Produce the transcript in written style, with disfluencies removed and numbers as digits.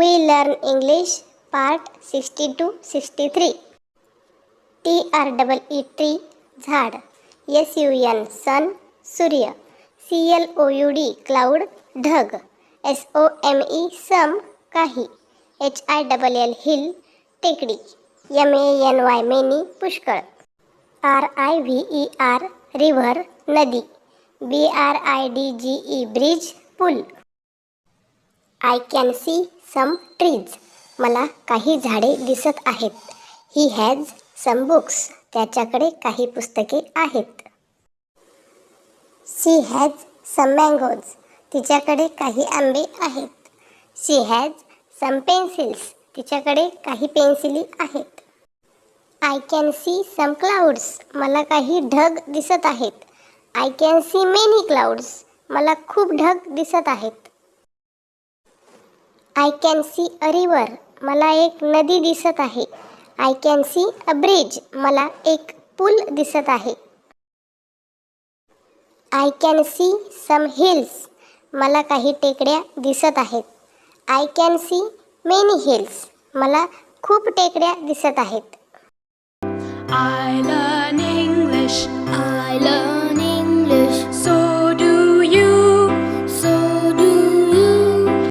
We learn English part 60-63. TREE tree झाड, SUN sun सूर्य, CLOUD cloud ढग, SOME सम काही, HILL हिल टेकडी, MANY many पुष्कळ, RIVER river नदी, BRIDGE bridge pool. I can see some trees. मला काही झाडे दिसत आहेत. He has some books. त्याच्याकडे काही पुस्तके आहेत. She has some mangoes. तिच्याकडे काही आंबे आहेत. She has some pencils. तिच्याकडे काही पेन्सिली आहेत. I can see some clouds. मला काही ढग दिसत आहेत. I can see many clouds. मला खूप ढग दिसत आहेत. I can see a river. मला एक नदी दिसत आहे. I can see a bridge. मला एक पूल दिसत आहे. I can see some hills. मला काही टेकड्या दिसत आहेत. I can see many hills. मला खूप टेकड्या दिसत आहेत. I learn English